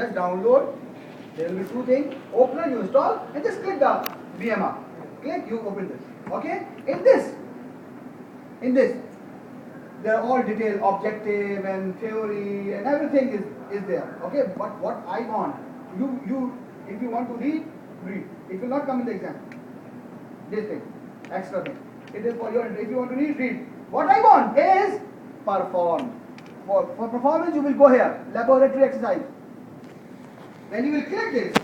Just download. There will be two things. Opener you install and just click the VMR. Click, you open this. Okay? In this, they are all detailed, objective and theory and everything is there. Okay? But what I want, you if you want to read. It will not come in the exam. This thing, extra thing. It is for your, if you want to read. What I want is perform. For performance, you will go here, laboratory exercise. When you will click this,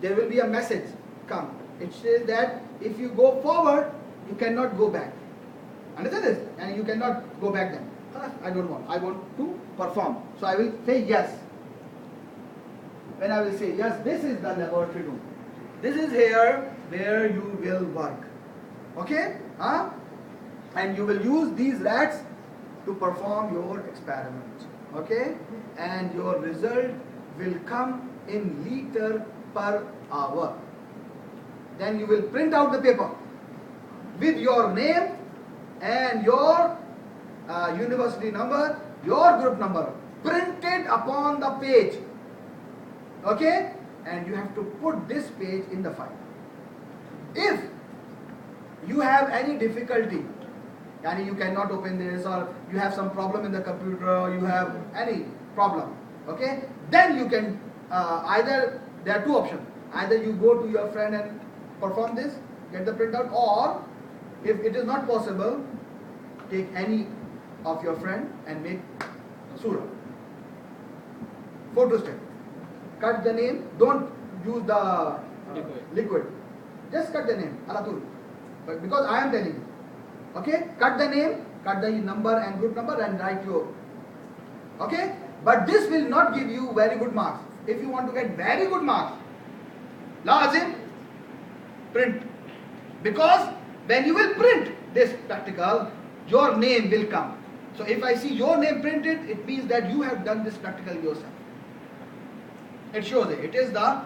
there will be a message come. It says that if you go forward, you cannot go back. Understand this? And you cannot go back then. I don't want. I want to perform. So I will say yes. When I will say yes, this is the laboratory room. This is here where you will work. Okay? And you will use these rats to perform your experiment. Okay? And your result will come in liter per hour. Then you will print out the paper with your name and your university number, your group number, printed upon the page. Okay? And you have to put this page in the file. If you have any difficulty, and you cannot open this, or you have some problem in the computer, or you have any problem, okay, then you can either, there are two options. Either you go to your friend and perform this, get the printout, or if it is not possible, take any of your friend and make surah. Photo step. Cut the name, don't use the liquid. Just cut the name, Alatul. But because I am telling you. Okay? Cut the name, cut the number and group number and write your. Okay? But this will not give you very good marks. If you want to get very good marks, lazim, print. Because when you will print this practical, your name will come. So if I see your name printed, it means that you have done this practical yourself. It shows it. It is the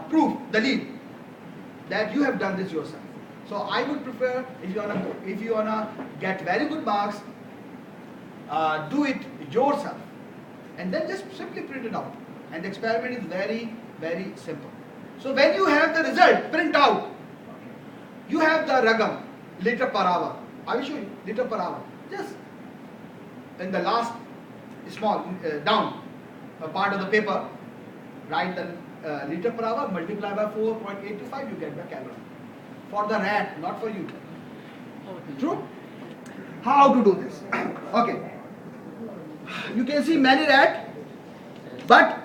proof, the lead, that you have done this yourself. So I would prefer, if you wanna get very good marks, do it yourself, and then just simply print it out. And the experiment is very, very simple. So when you have the result, print out. You have the ragam, liter per hour. I will show you liter per hour. Just in the last small down part of the paper, write the liter per hour, multiply by 4.825, you get the calorie. For the rat, not for you. True? How to do this? Okay. You can see many rats, but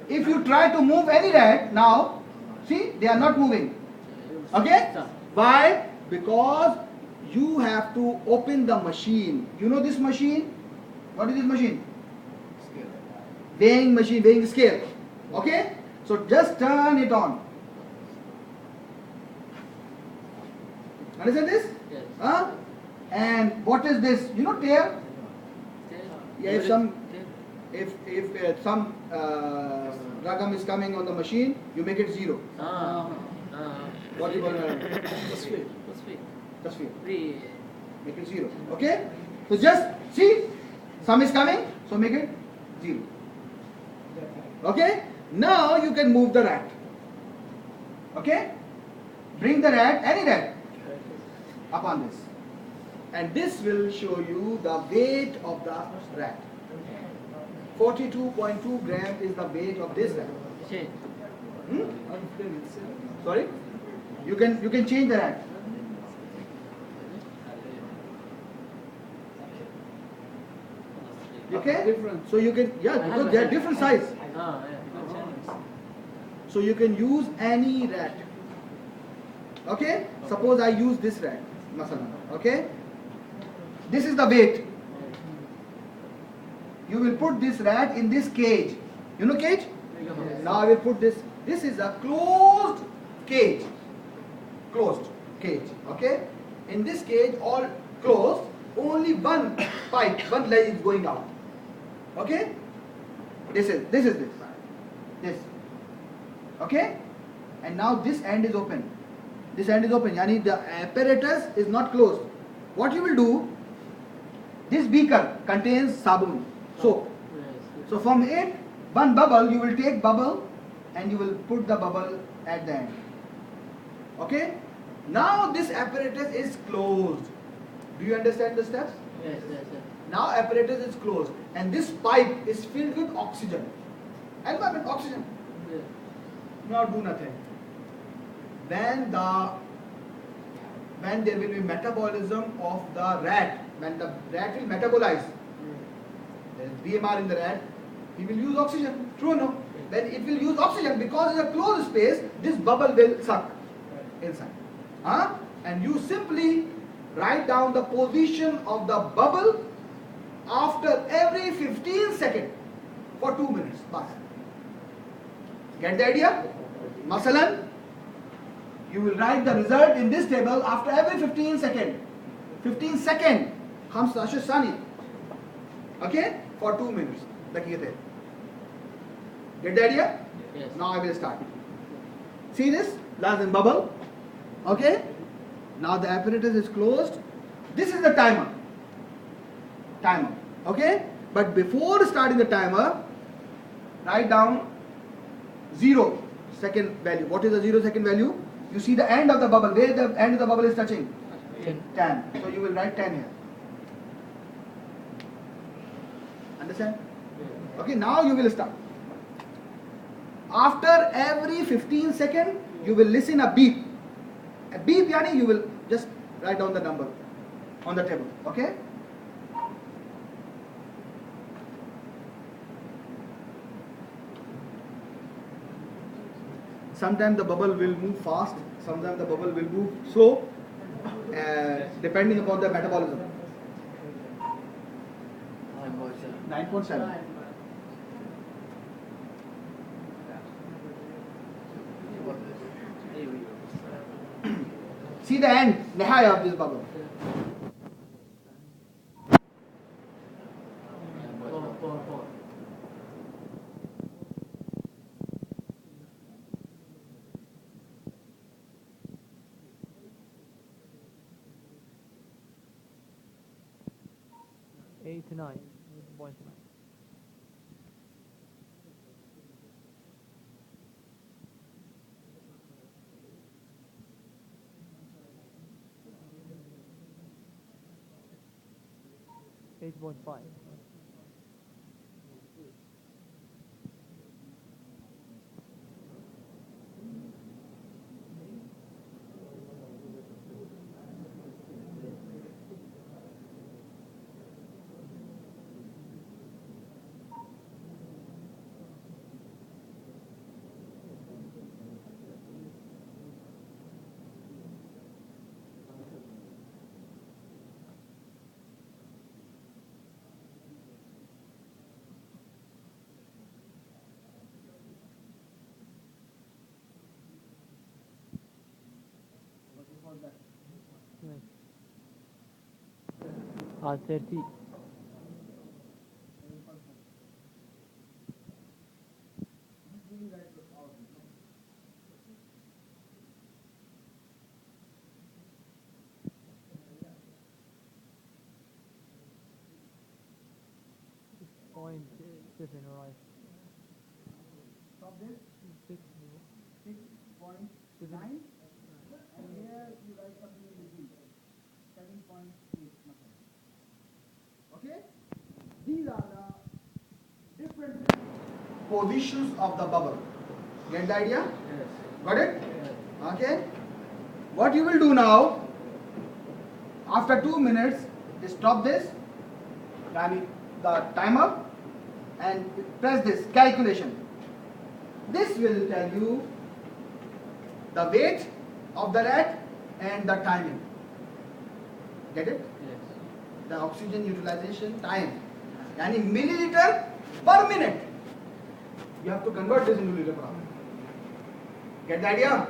if you try to move any rat now, see, they are not moving. Okay? Why? Because you have to open the machine. You know this machine? What is this machine? Scale. Weighing machine, weighing scale. Okay? So just turn it on. Understand this? Yes. And what is this? You know tail? Yeah, if some ragam is coming on the machine, you make it 0. What you gonna? Tasfir. Make it 0. Okay? So just see, some is coming, so make it 0. Okay? Now you can move the rat. Okay? Bring the rat, any rat, upon this. And this will show you the weight of the rat. 42.2 grams is the weight of this rat. Sorry? You can change the rat. Okay? So you can, yeah, because they are different size. So you can use any rat. Okay? Suppose I use this rat. Masala. Okay? This is the weight. You will put this rat in this cage. You know cage? Yes. Now I will put this. This is a closed cage. Closed cage. Okay? In this cage, all closed. Only one pipe, one leg is going out. Okay? This is this. This. Okay? And now this end is open. This end is open. Yani the apparatus is not closed. What you will do? This beaker contains sabun, soap. So from it, one bubble, you will take bubble and you will put the bubble at the end. Okay? Now this apparatus is closed. Do you understand the steps? Yes, yes, yes. Now apparatus is closed and this pipe is filled with oxygen. Environment, oxygen. Yes. Not do nothing. When there will be metabolism of the rat, when the rat will metabolize, there is BMR in the rat, he will use oxygen. True or no? When it will use oxygen, because it's a closed space, this bubble will suck inside. And you simply write down the position of the bubble after every 15 seconds for 2 minutes. Bas. Get the idea? Masalan, you will write the result in this table after every 15 seconds. 15 seconds. 15 ثانية. Okay? For 2 minutes. Get the idea? Yes. Now I will start. See this? Lazim bubble. Okay? Now the apparatus is closed. This is the timer. Timer. Okay? But before starting the timer, write down 0 second value. What is the 0 second value? You see the end of the bubble. Where the end of the bubble is touching? 10. So you will write 10 here. Understand? Okay, now you will start. After every 15 seconds, you will listen a beep. A beep, yani you will just write down the number on the table. Okay? Sometimes the bubble will move fast, sometimes the bubble will move slow, depending upon the metabolism. 9.7. See the end, nihaya of this bubble. Four. 89.9. .5. R30. Point 7 right. Stop this. 6.9. And here you write something in between. 7.8. Okay? These are the different positions of the bubble. Get the idea? Yes. Got it? Yes. Okay? What you will do now, after 2 minutes, is stop this, the timer, and press this calculation. This will tell you the weight of the rat and the timing. Get it? Yes. The oxygen utilization time. Yani milliliter per minute. You have to convert this into liter per hour. Get the idea?